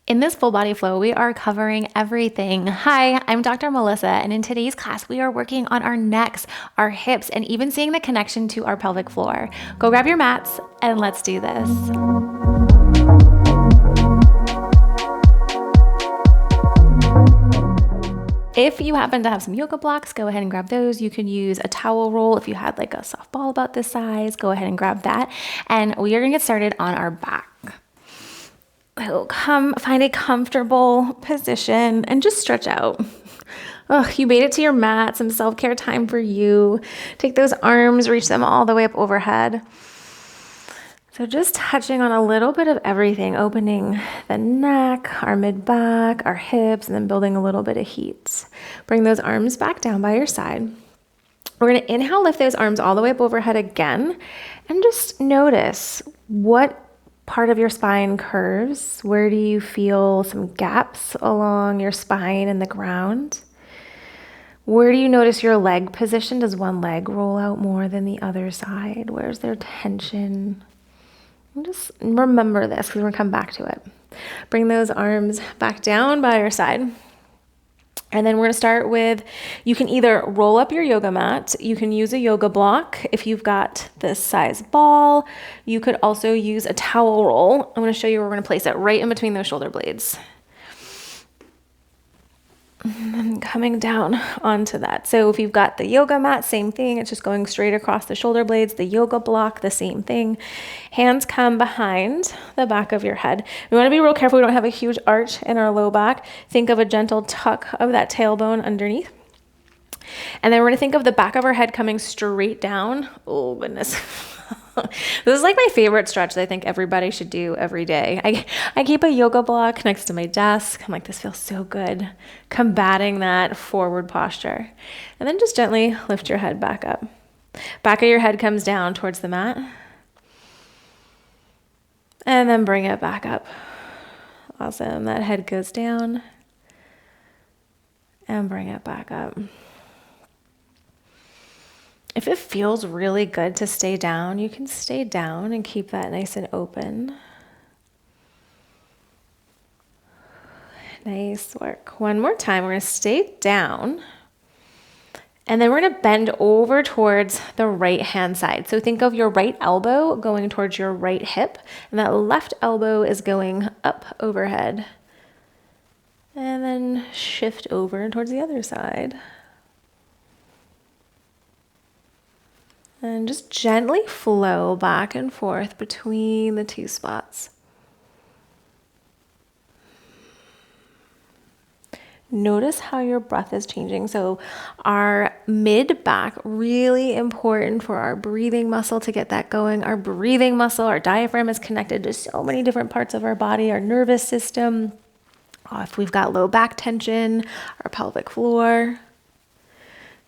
In this full body flow, we are covering everything. Hi, I'm Dr. Melissa, and in today's class, we are working on our necks, our hips, and even seeing the connection to our pelvic floor. Go grab your mats and let's do this. If you happen to have some yoga blocks, go ahead and grab those. You can use a towel roll. If you had like a soft ball about this size, go ahead and grab that. And we are gonna get started on our back. So come find a comfortable position and just stretch out. Oh, you made it to your mat, some self-care time for you. Take those arms, reach them all the way up overhead. So just touching on a little bit of everything, opening the neck, our mid-back, our hips, and then building a little bit of heat. Bring those arms back down by your side. We're gonna inhale, lift those arms all the way up overhead again, and just notice what part of your spine curves. Where do you feel some gaps along your spine and the ground? Where do you notice your leg position? Does one leg roll out more than the other side? Where's there tension? And just remember this because we're gonna come back to it. Bring those arms back down by your side. And then we're gonna start with, you can either roll up your yoga mat, you can use a yoga block if you've got this size ball. You could also use a towel roll. I'm gonna show you where we're gonna place it, right in between those shoulder blades. And then coming down onto that. So if you've got the yoga mat, same thing. It's just going straight across the shoulder blades. The yoga block, the same thing. Hands come behind the back of your head. We want to be real careful we don't have a huge arch in our low back. Think of a gentle tuck of that tailbone underneath. And then we're going to think of the back of our head coming straight down. Oh, goodness. This is like my favorite stretch that I think everybody should do every day. I keep a yoga block next to my desk. I'm like, this feels so good, combating that forward posture. And then just gently lift your head back up. Back of your head comes down towards the mat. And then bring it back up. Awesome. That head goes down. And bring it back up. If it feels really good to stay down, you can stay down and keep that nice and open. Nice work. One more time. We're going to stay down. And then we're going to bend over towards the right hand side. So think of your right elbow going towards your right hip, and that left elbow is going up overhead. And then shift over towards the other side. And just gently flow back and forth between the two spots. Notice how your breath is changing. So our mid-back, really important for our breathing muscle to get that going. Our breathing muscle, our diaphragm is connected to so many different parts of our body, our nervous system. If we've got low back tension, our pelvic floor.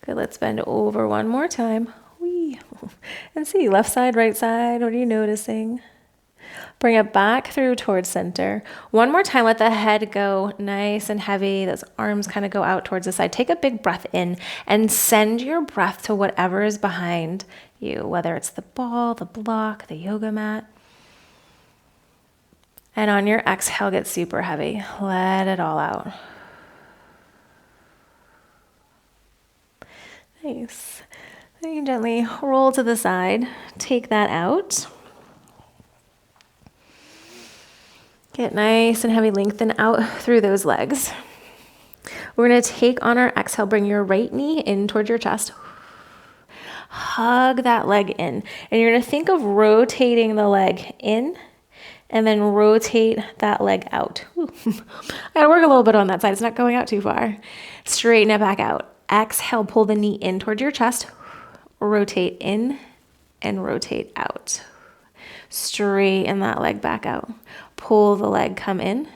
Good, let's bend over one more time. And see, left side, right side, what are you noticing? Bring it back through towards center. One more time, let the head go nice and heavy. Those arms kind of go out towards the side. Take a big breath in and send your breath to whatever is behind you, whether it's the ball, the block, the yoga mat. And on your exhale, get super heavy. Let it all out. Nice. Then you can gently roll to the side, take that out. Get nice and heavy, lengthen out through those legs. We're gonna take on our exhale, bring your right knee in towards your chest. Hug that leg in. And you're gonna think of rotating the leg in and then rotate that leg out. I gotta work a little bit on that side, it's not going out too far. Straighten it back out. Exhale, pull the knee in towards your chest. Rotate in and rotate out. Straighten that leg back out. Pull the leg, come in,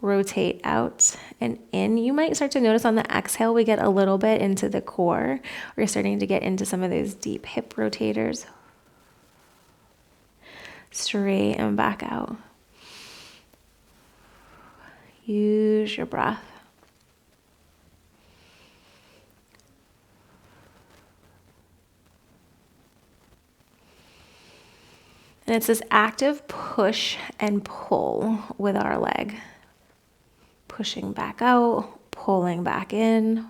rotate out and in. You might start to notice on the exhale, we get a little bit into the core. We're starting to get into some of those deep hip rotators. Straighten back out. Use your breath. And it's this active push and pull with our leg. pushing back out, pulling back in.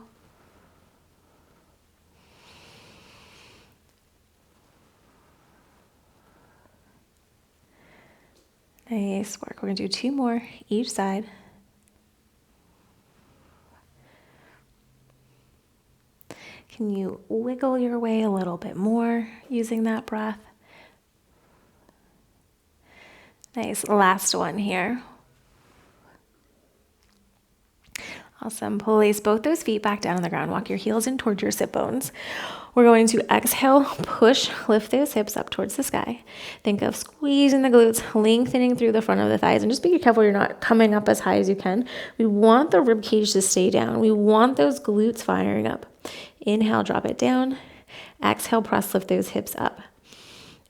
Nice work. We're going to do 2 more each side. Can you wiggle your way a little bit more using that breath? Nice. Last one here. Awesome. Place both those feet back down on the ground. Walk your heels in towards your sit bones. We're going to exhale, push, lift those hips up towards the sky. Think of squeezing the glutes, lengthening through the front of the thighs, and just be careful you're not coming up as high as you can. We want the rib cage to stay down. We want those glutes firing up. Inhale, drop it down. Exhale, press, lift those hips up.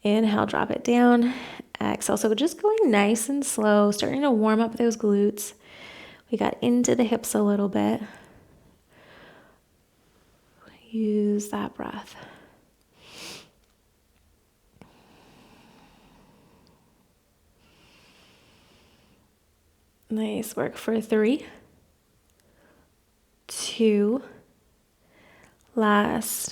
Inhale, drop it down. Exhale. So just going nice and slow, starting to warm up those glutes. We got into the hips a little bit. Use that breath. Nice work for 3, 2, last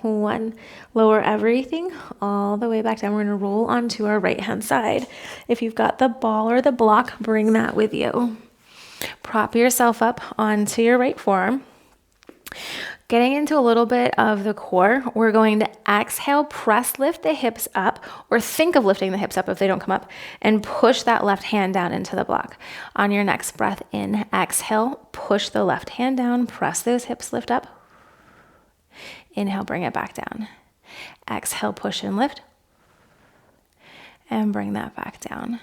1. Lower everything all the way back down. We're going to roll onto our right hand side. If you've got the ball or the block, bring that with you. Prop yourself up onto your right forearm. Getting into a little bit of the core, we're going to exhale, press, lift the hips up, or think of lifting the hips up if they don't come up, and push that left hand down into the block. On your next breath in, exhale, push the left hand down, press those hips, lift up. Inhale, bring it back down. Exhale, push and lift, and bring that back down.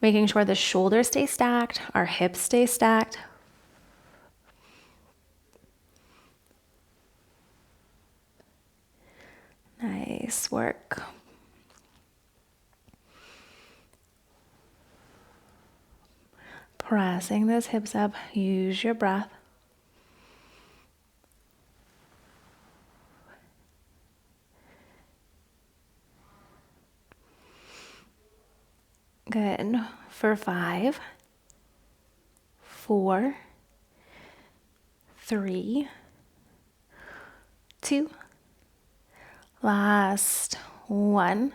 Making sure the shoulders stay stacked, our hips stay stacked. Nice work. Pressing those hips up, use your breath. Good. For 5, 4, 3, 2, last 1.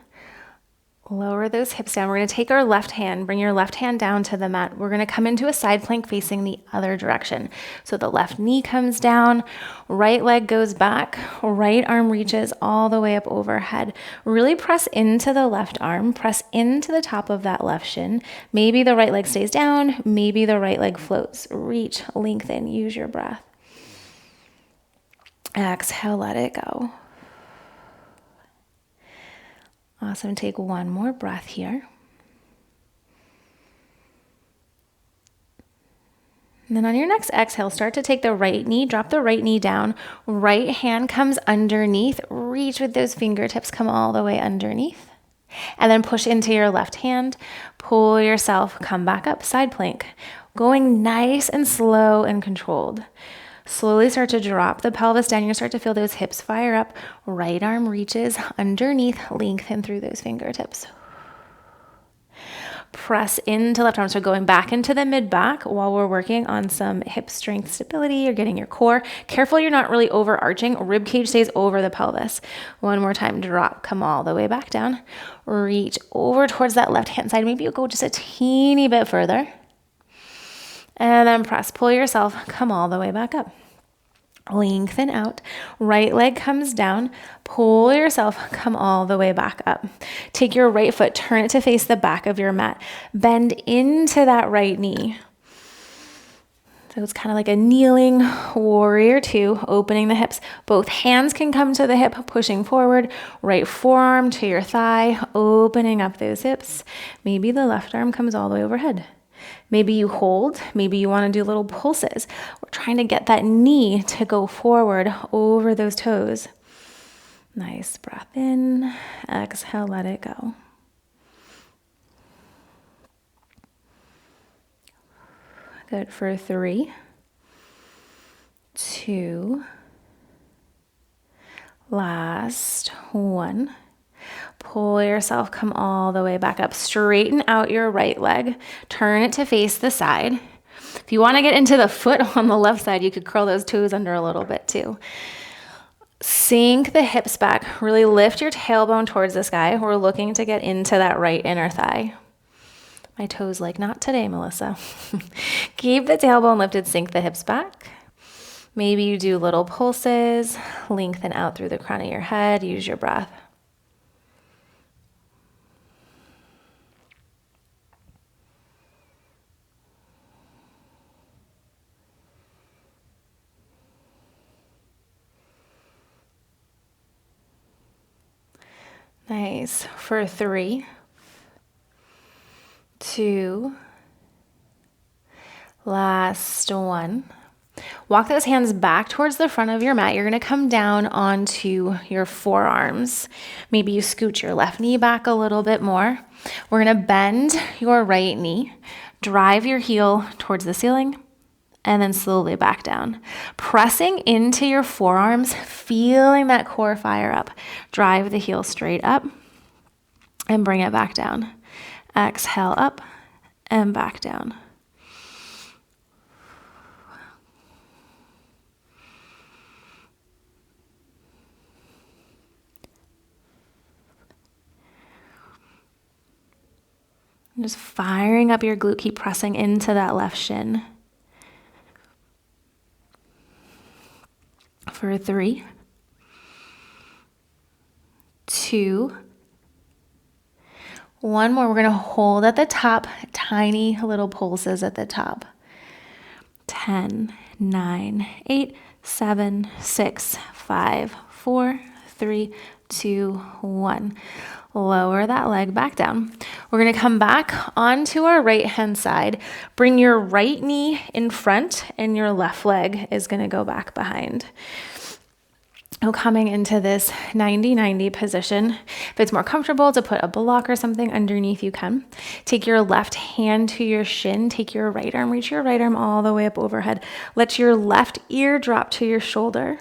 Lower those hips down. We're going to take our left hand, bring your left hand down to the mat. We're going to come into a side plank facing the other direction. So the left knee comes down, right leg goes back, right arm reaches all the way up overhead. Really press into the left arm, press into the top of that left shin. Maybe the right leg stays down, maybe the right leg floats. Reach, lengthen, use your breath. Exhale, let it go. Awesome. Take one more breath here. And then on your next exhale, start to take the right knee, drop the right knee down. Right hand comes underneath. Reach with those fingertips, come all the way underneath. And then push into your left hand. Pull yourself, come back up, side plank. Going nice and slow and controlled. Slowly start to drop the pelvis down. You're going to start to feel those hips fire up. Right arm reaches underneath, lengthen through those fingertips. Press into left arm. So going back into the mid-back while we're working on some hip strength stability. You're getting your core. Careful you're not really overarching. Rib cage stays over the pelvis. One more time, drop. Come all the way back down. Reach over towards that left-hand side. Maybe you'll go just a teeny bit further. And then press. Pull yourself. Come all the way back up. Lengthen out. Right leg comes down. Pull yourself, come all the way back up. Take your right foot, turn it to face the back of your mat. Bend into that right knee. So it's kind of like a kneeling warrior 2, opening the hips. Both hands can come to the hip, pushing forward. Right forearm to your thigh, opening up those hips. Maybe the left arm comes all the way overhead. Maybe you hold, maybe you want to do little pulses. We're trying to get that knee to go forward over those toes. Nice breath in, exhale, let it go. Good for 3, 2, last 1. Pull yourself, come all the way back up. Straighten out your right leg. Turn it to face the side. If you want to get into the foot on the left side, you could curl those toes under a little bit too. Sink the hips back. Really lift your tailbone towards the sky. We're looking to get into that right inner thigh. My toes like, not today, Melissa. Keep the tailbone lifted, sink the hips back. Maybe you do little pulses, lengthen out through the crown of your head, use your breath. Nice. For 3, 2, last 1. Walk those hands back towards the front of your mat. You're going to come down onto your forearms. Maybe you scoot your left knee back a little bit more. We're going to bend your right knee, drive your heel towards the ceiling, and then slowly back down. Pressing into your forearms, feeling that core fire up. Drive the heel straight up and bring it back down. Exhale up and back down. Just firing up your glute, keep pressing into that left shin. For 3, 2, 1 more. We're going to hold at the top, tiny little pulses at the top. 10, 9, 8, 7, 6, 5, 4, 3, 2, 1. Lower that leg back down. We're going to come back onto our right hand side. Bring your right knee in front and your left leg is going to go back behind. So coming into this 90-90 position. If it's more comfortable to put a block or something underneath, you can. Take your left hand to your shin. Take your right arm, reach your right arm all the way up overhead. Let your left ear drop to your shoulder.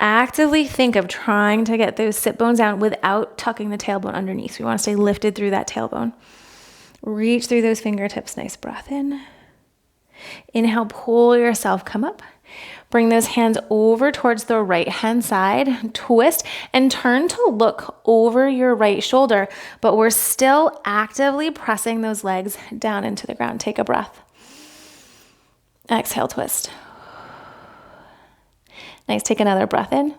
Actively think of trying to get those sit bones down without tucking the tailbone underneath. So we want to stay lifted through that tailbone. Reach through those fingertips. Nice breath in. Inhale, pull yourself, come up. Bring those hands over towards the right hand side. Twist and turn to look over your right shoulder, but we're still actively pressing those legs down into the ground. Take a breath. Exhale, twist. Nice, take another breath in.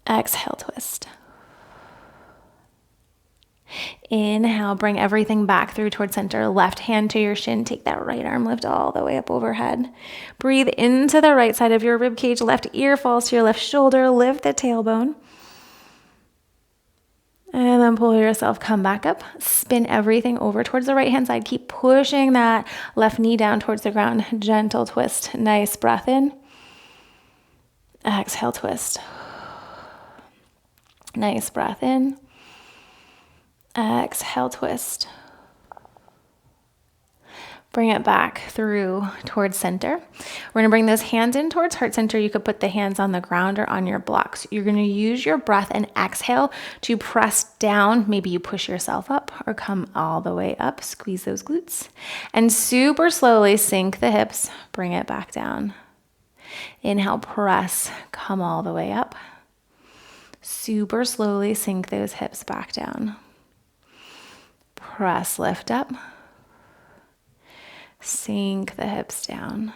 Exhale, twist. Inhale, bring everything back through towards center. Left hand to your shin. Take that right arm, lift all the way up overhead. Breathe into the right side of your rib cage. Left ear falls to your left shoulder. Lift the tailbone. And then pull yourself, come back up. Spin everything over towards the right hand side. Keep pushing that left knee down towards the ground. Gentle twist. Nice breath in. Exhale, twist. Nice breath in. Exhale, twist. Bring it back through towards center. We're gonna bring those hands in towards heart center. You could put the hands on the ground or on your blocks. You're gonna use your breath and exhale to press down. Maybe you push yourself up or come all the way up. Squeeze those glutes. And super slowly sink the hips. Bring it back down. Inhale, press, come all the way up. Super slowly sink those hips back down. Press, lift up. Sink the hips down.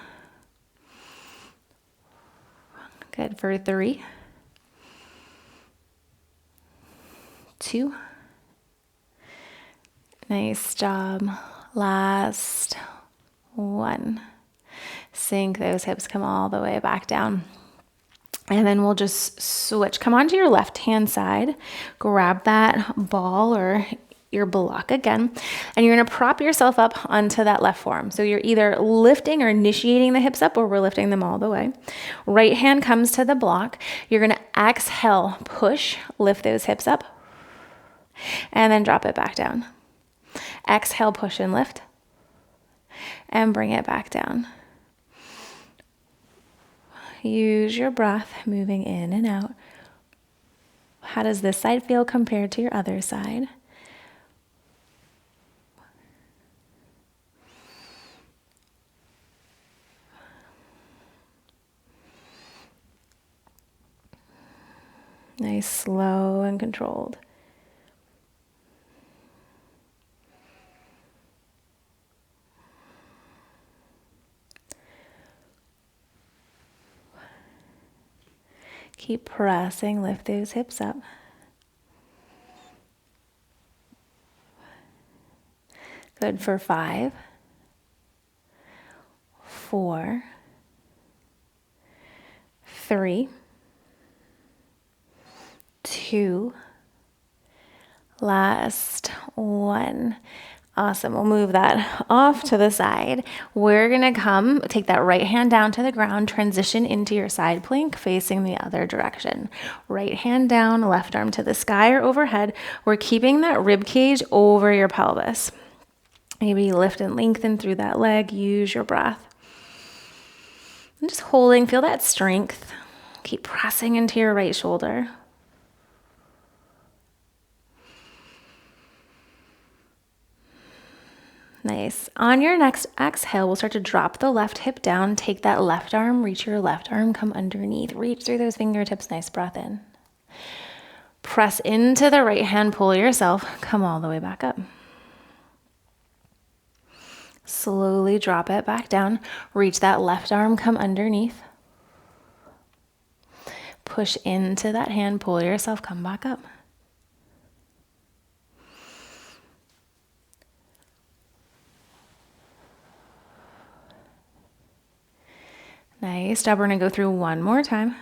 Good for 3, 2. Nice job. Last 1. Sink those hips, come all the way back down. And then we'll just switch. Come onto your left hand side. Grab that ball or your block again. And you're going to prop yourself up onto that left forearm. So you're either lifting or initiating the hips up, or we're lifting them all the way. Right hand comes to the block. You're going to exhale, push, lift those hips up, and then drop it back down. Exhale, push and lift, and bring it back down. Use your breath, moving in and out. How does this side feel compared to your other side? Nice, slow and controlled. Keep pressing, lift those hips up. Good for 5, 4, 3, 2, last 1. Awesome. We'll move that off to the side. We're going to take that right hand down to the ground, transition into your side plank facing the other direction. Right hand down, left arm to the sky or overhead. We're keeping that rib cage over your pelvis. Maybe lift and lengthen through that leg. Use your breath. And just holding, feel that strength. Keep pressing into your right shoulder. Nice. On your next exhale, we'll start to drop the left hip down. Take that left arm, reach your left arm, come underneath. Reach through those fingertips. Nice breath in. Press into the right hand, pull yourself, come all the way back up. Slowly drop it back down. Reach that left arm, come underneath. Push into that hand, pull yourself, come back up. Nice job. We're going to go through one more time.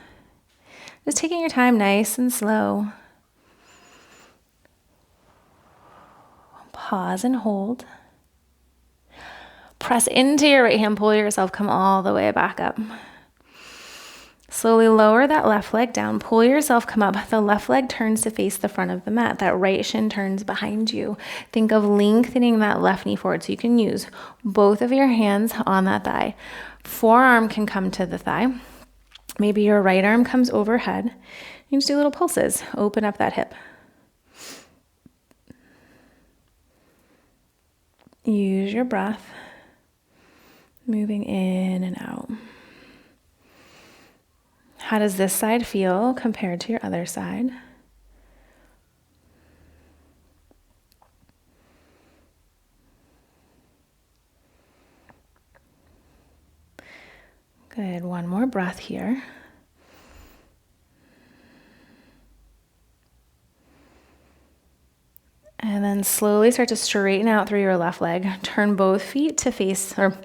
Just taking your time, nice and slow. Pause and hold. Press into your right hand, pull yourself, come all the way back up. Slowly lower that left leg down, pull yourself, come up. The left leg turns to face the front of the mat. That right shin turns behind you. Think of lengthening that left knee forward so you can use both of your hands on that thigh. Forearm can come to the thigh. Maybe your right arm comes overhead. You just do little pulses. Open up that hip. Use your breath. Moving in and out. How does this side feel compared to your other side? Good. One more breath here. And then slowly start to straighten out through your left leg. Turn both feet to face, or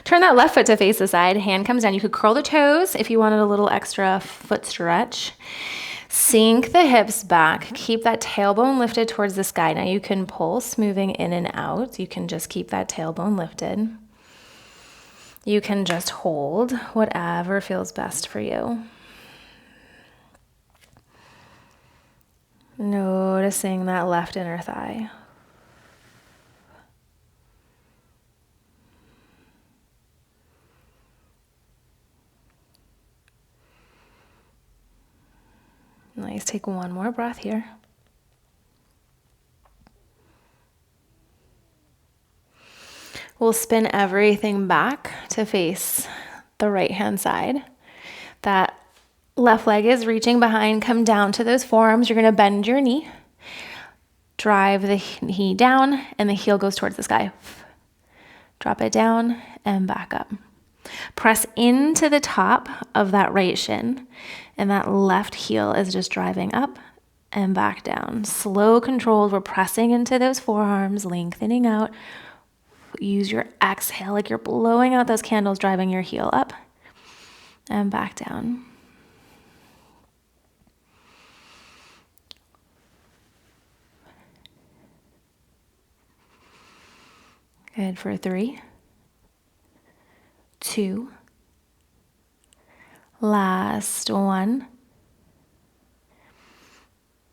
turn that left foot to face the side. Hand comes down. You could curl the toes if you wanted a little extra foot stretch. Sink the hips back. Keep that tailbone lifted towards the sky. Now you can pulse moving in and out. You can just keep that tailbone lifted. You can just hold whatever feels best for you. Noticing that left inner thigh. Nice. Take one more breath here. We'll spin everything back to face the right hand side. That left leg is reaching behind. Come down to those forearms. You're going to bend your knee. Drive the knee down and the heel goes towards the sky. Drop it down and back up. Press into the top of that right shin, and that left heel is just driving up and back down. Slow, controlled. We're pressing into those forearms, lengthening out. Use your exhale like you're blowing out those candles, driving your heel up and back down. Good for 3, 2, last 1.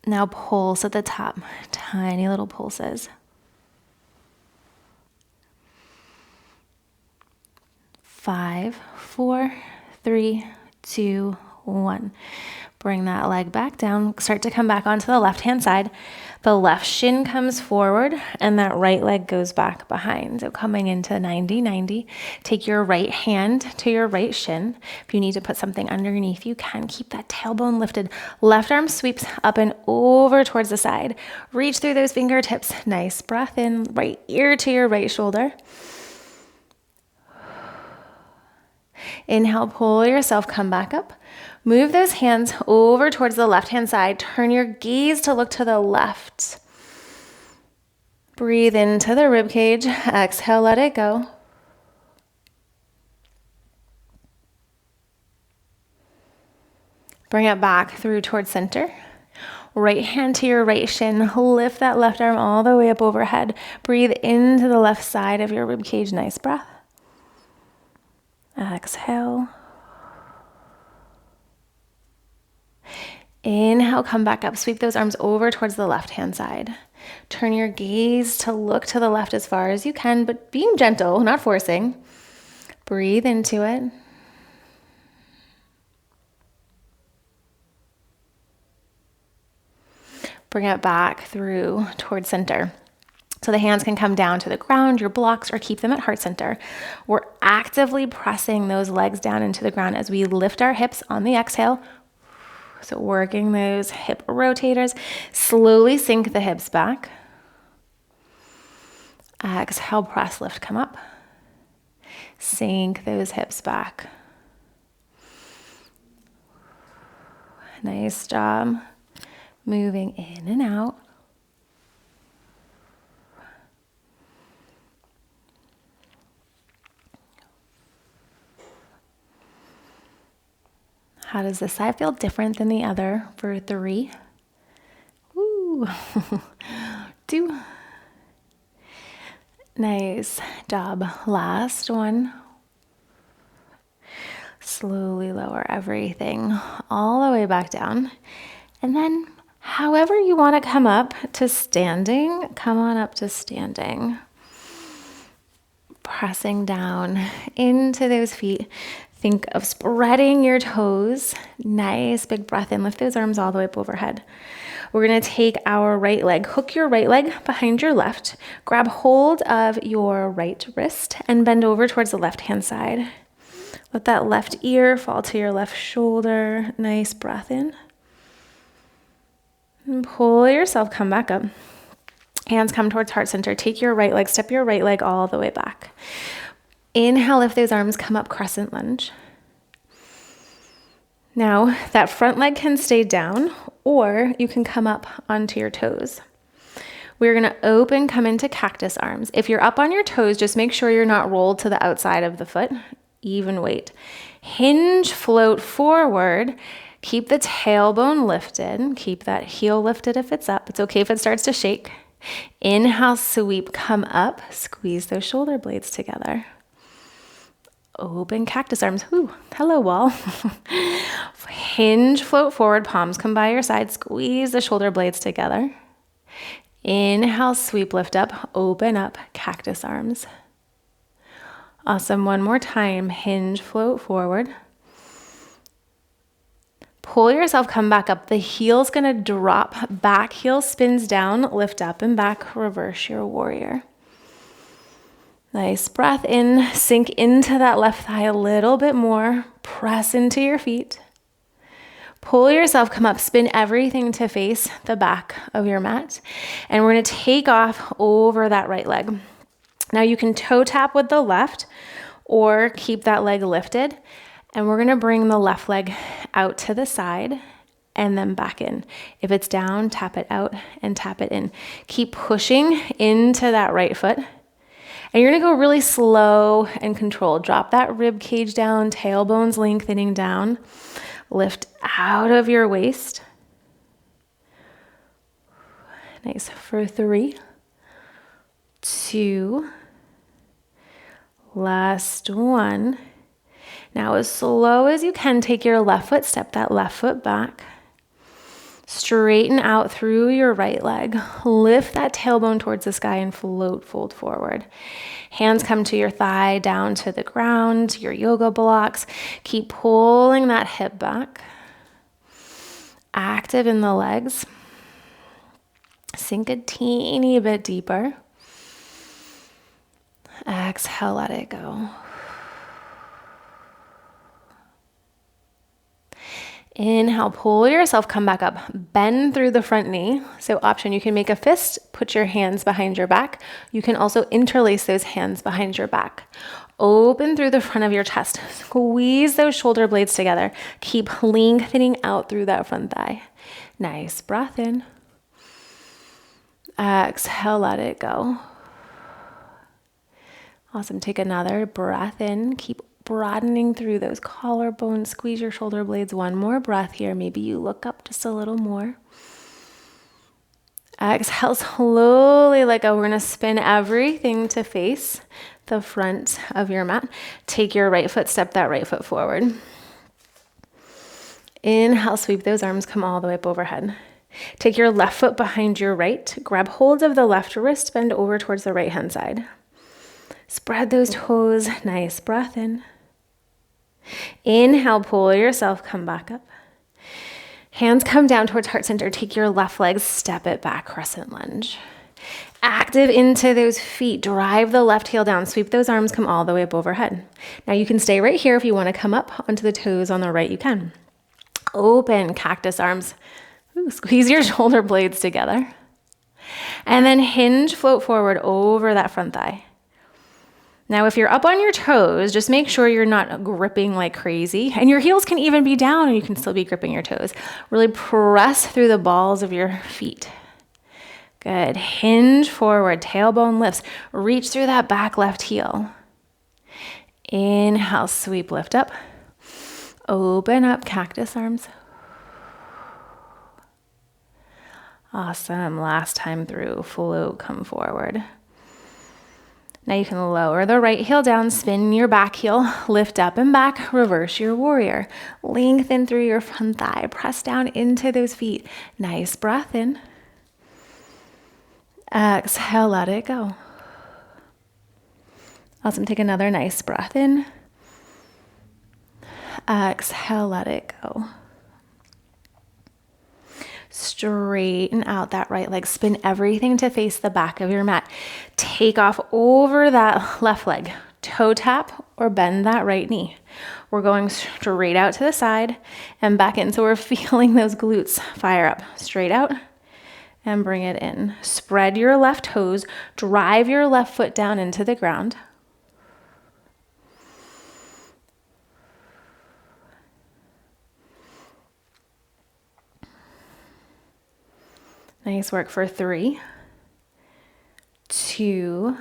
Now pulse at the top, tiny little pulses. 5, 4, 3, 2, 1. Bring that leg back down. Start to come back onto the left-hand side. The left shin comes forward and that right leg goes back behind. So coming into 90-90. Take your right hand to your right shin. If you need to put something underneath, you can. Keep that tailbone lifted. Left arm sweeps up and over towards the side. Reach through those fingertips. Nice breath in. Right ear to your right shoulder. Inhale, pull yourself, come back up. Move those hands over towards the left-hand side. Turn your gaze to look to the left. Breathe into the rib cage. Exhale, let it go. Bring it back through towards center. Right hand to your right shin. Lift that left arm all the way up overhead. Breathe into the left side of your rib cage. Nice breath. Exhale. Inhale, come back up. Sweep those arms over towards the left-hand side. Turn your gaze to look to the left as far as you can, but being gentle, not forcing. Breathe into it. Bring it back through towards center. So the hands can come down to the ground, your blocks, or keep them at heart center. We're actively pressing those legs down into the ground as we lift our hips on the exhale. So working those hip rotators. Slowly sink the hips back. Exhale, press, lift, come up. Sink those hips back. Nice job. Moving in and out. How does this side feel different than the other for 3? Woo. 2. Nice job. Last one. Slowly lower everything all the way back down. And then however you want to come up to standing, come on up to standing. Pressing down into those feet. Think of spreading your toes. Nice big breath in. Lift those arms all the way up overhead. We're going to take our right leg. Hook your right leg behind your left. Grab hold of your right wrist and bend over towards the left-hand side. Let that left ear fall to your left shoulder. Nice breath in. And pull yourself, come back up. Hands come towards heart center. Take your right leg, step your right leg all the way back. Inhale, lift those arms, come up, crescent lunge. Now, that front leg can stay down, or you can come up onto your toes. We're gonna open, come into cactus arms. If you're up on your toes, just make sure you're not rolled to the outside of the foot. Even weight. Hinge, float forward. Keep the tailbone lifted. Keep that heel lifted if it's up. It's okay if it starts to shake. Inhale, sweep, come up. Squeeze those shoulder blades together. Open cactus arms. Whew. Hello, wall. Hinge, float forward, palms come by your side. Squeeze the shoulder blades together. Inhale, sweep, lift up, open up, cactus arms. Awesome. One more time. Hinge, float forward. Pull yourself, come back up. The heel's gonna drop. Back heel spins down, lift up and back, reverse your warrior. Nice breath in, sink into that left thigh a little bit more. Press into your feet. Pull yourself, come up, spin everything to face the back of your mat. And we're gonna take off over that right leg. Now you can toe tap with the left or keep that leg lifted. And we're gonna bring the left leg out to the side and then back in. If it's down, tap it out and tap it in. Keep pushing into that right foot. And you're gonna go really slow and controlled. Drop that rib cage down, tailbones lengthening down. Lift out of your waist. Nice. For 3, 2, last one. Now as slow as you can, take your left foot, step that left foot back. Straighten out through your right leg. Lift that tailbone towards the sky and float, fold forward. Hands come to your thigh, down to the ground, your yoga blocks. Keep pulling that hip back. Active in the legs. Sink a teeny bit deeper. Exhale, let it go. Inhale, pull yourself, come back up. Bend through the front knee. So option, you can make a fist, put your hands behind your back. You can also interlace those hands behind your back. Open through the front of your chest. Squeeze those shoulder blades together. Keep lengthening out through that front thigh. Nice breath in. Exhale, let it go. Awesome. Take another breath in. Keep broadening through those collarbones. Squeeze your shoulder blades. One more breath here. Maybe you look up just a little more. Exhale, slowly let go. We're going to spin everything to face the front of your mat. Take your right foot, step that right foot forward. Inhale, sweep those arms, come all the way up overhead. Take your left foot behind your right. Grab hold of the left wrist, bend over towards the right hand side. Spread those toes. Nice breath in. Inhale, pull yourself, come back up. Hands come down towards heart center. Take your left leg, step it back, crescent lunge. Active into those feet. Drive the left heel down. Sweep those arms, come all the way up overhead. Now you can stay right here. If you want to come up onto the toes on the right, you can. Open cactus arms. Ooh, squeeze your shoulder blades together. And then hinge, float forward over that front thigh. Now, if you're up on your toes, just make sure you're not gripping like crazy. And your heels can even be down and you can still be gripping your toes. Really press through the balls of your feet. Good. Hinge forward, tailbone lifts. Reach through that back left heel. Inhale, sweep, lift up. Open up, cactus arms. Awesome. Last time through, float, come forward. Now you can lower the right heel down, spin your back heel, lift up and back, reverse your warrior. Lengthen through your front thigh, press down into those feet. Nice breath in. Exhale, let it go. Awesome, take another nice breath in. Exhale, let it go. Straighten out that right leg. Spin everything to face the back of your mat. Take off over that left leg. Toe tap or bend that right knee. We're going straight out to the side and back in. So we're feeling those glutes fire up. Straight out and bring it in. Spread your left toes. Drive your left foot down into the ground. Nice work for 3, 2,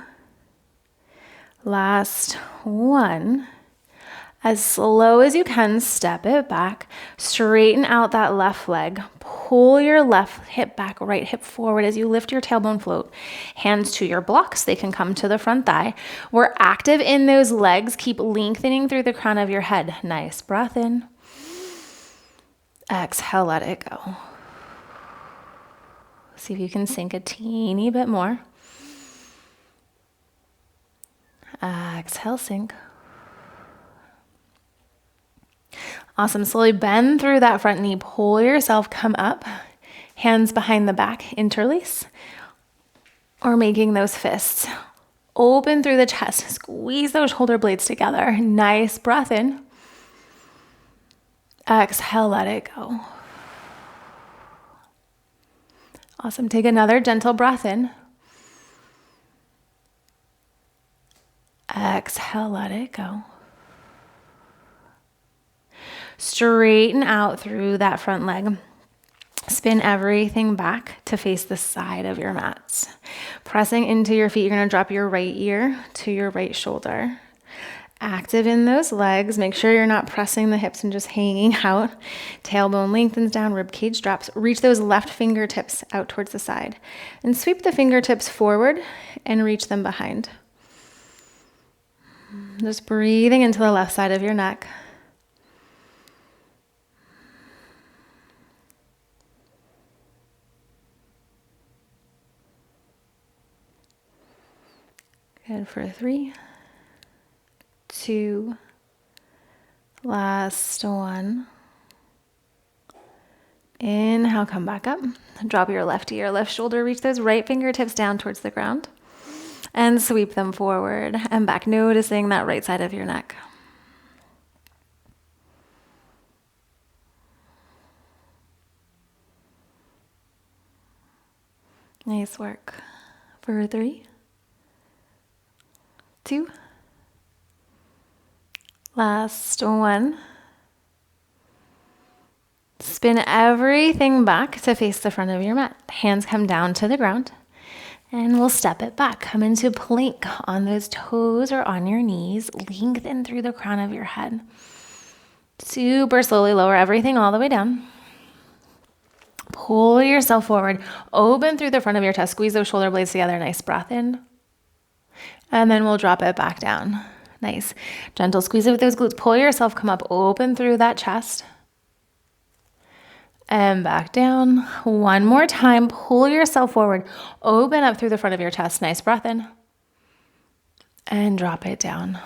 last 1. As slow as you can, step it back. Straighten out that left leg. Pull your left hip back, right hip forward as you lift your tailbone float. Hands to your blocks. They can come to the front thigh. We're active in those legs. Keep lengthening through the crown of your head. Nice breath in. Exhale, let it go. See if you can sink a teeny bit more. Exhale, sink. Awesome. Slowly bend through that front knee. Pull yourself, come up. Hands behind the back, interlace. Or making those fists. Open through the chest. Squeeze those shoulder blades together. Nice breath in. Exhale, let it go. Awesome. Take another gentle breath in. Exhale, let it go. Straighten out through that front leg. Spin everything back to face the side of your mats. Pressing into your feet, you're going to drop your right ear to your right shoulder. Active in those legs. Make sure you're not pressing the hips and just hanging out. Tailbone lengthens down, rib cage drops. Reach those left fingertips out towards the side. And sweep the fingertips forward and reach them behind. Just breathing into the left side of your neck. Good for 3, 2, last 1, Inhale, come back up. Drop your left ear, left shoulder, reach those right fingertips down towards the ground and sweep them forward and back, noticing that right side of your neck. Nice work. For 3, 2, last 1. Spin everything back to face the front of your mat. Hands come down to the ground. And we'll step it back. Come into plank on those toes or on your knees. Lengthen through the crown of your head. Super slowly lower everything all the way down. Pull yourself forward. Open through the front of your chest. Squeeze those shoulder blades together. Nice breath in. And then we'll drop it back down. Nice. Gentle squeeze it with those glutes. Pull yourself, come up, open through that chest. And back down. One more time. Pull yourself forward. Open up through the front of your chest. Nice breath in. And drop it down.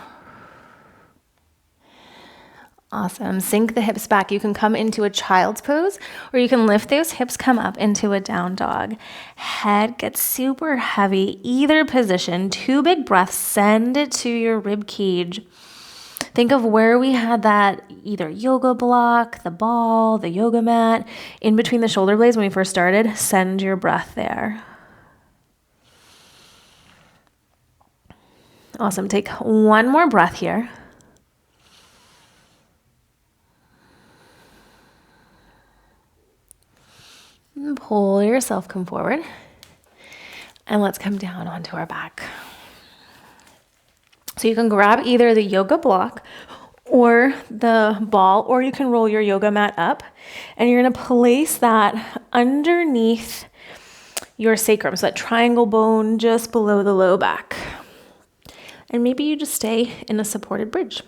Awesome. Sink the hips back. You can come into a child's pose, or you can lift those hips, come up into a down dog. Head gets super heavy. Either position. 2 big breaths. Send it to your rib cage. Think of where we had that either yoga block, the ball, the yoga mat, in between the shoulder blades when we first started. Send your breath there. Awesome. Take one more breath here. And pull yourself, come forward. And let's come down onto our back. So you can grab either the yoga block or the ball, or you can roll your yoga mat up. And you're going to place that underneath your sacrum, so that triangle bone just below the low back. And maybe you just stay in a supported bridge.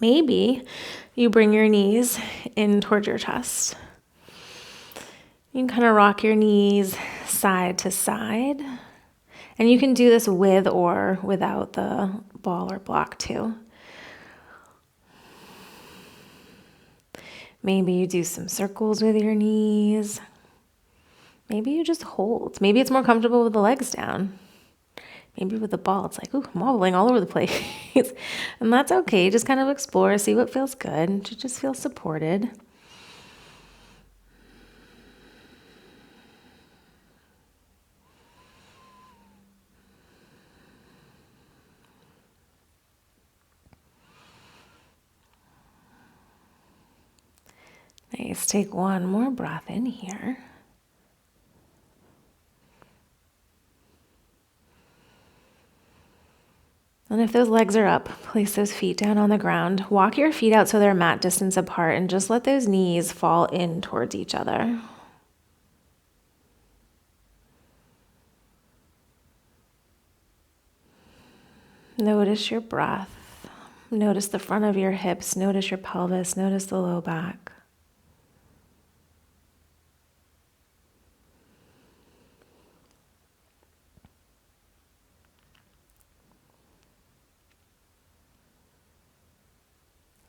Maybe you bring your knees in towards your chest. You can kind of rock your knees side to side. And you can do this with or without the ball or block too. Maybe you do some circles with your knees. Maybe you just hold. Maybe it's more comfortable with the legs down. Maybe with the ball, it's like, ooh, I'm wobbling all over the place. And that's okay. Just kind of explore, see what feels good. Just feel supported. Nice. Take one more breath in here. And if those legs are up, place those feet down on the ground. Walk your feet out so they're mat distance apart, and just let those knees fall in towards each other. Notice your breath. Notice the front of your hips. Notice your pelvis. Notice the low back.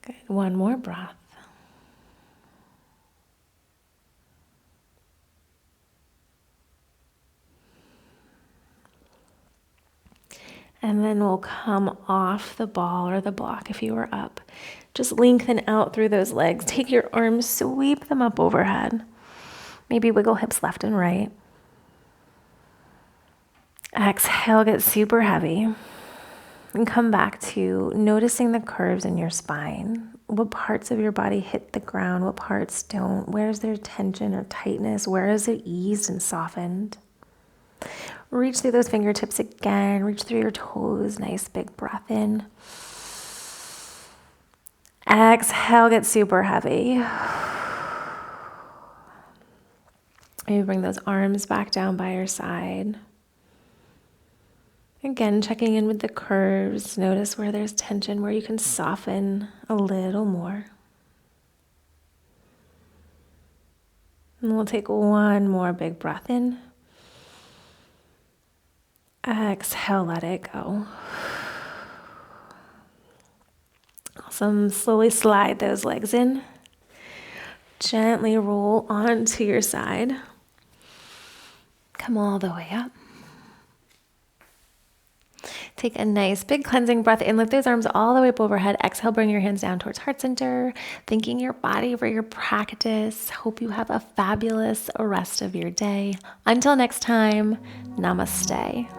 Good. One more breath. And then we'll come off the ball or the block if you were up. Just lengthen out through those legs. Take your arms, sweep them up overhead. Maybe wiggle hips left and right. Exhale, get super heavy. And come back to noticing the curves in your spine. What parts of your body hit the ground? What parts don't? Where is there tension or tightness? Where is it eased and softened? Reach through those fingertips again. Reach through your toes. Nice big breath in. Exhale, get super heavy. Maybe bring those arms back down by your side. Again, checking in with the curves. Notice where there's tension, where you can soften a little more. And we'll take one more big breath in. Exhale, let it go. Awesome. Slowly slide those legs in. Gently roll onto your side. Come all the way up. Take a nice big cleansing breath in. Lift those arms all the way up overhead. Exhale, bring your hands down towards heart center. Thanking your body for your practice. Hope you have a fabulous rest of your day. Until next time, namaste.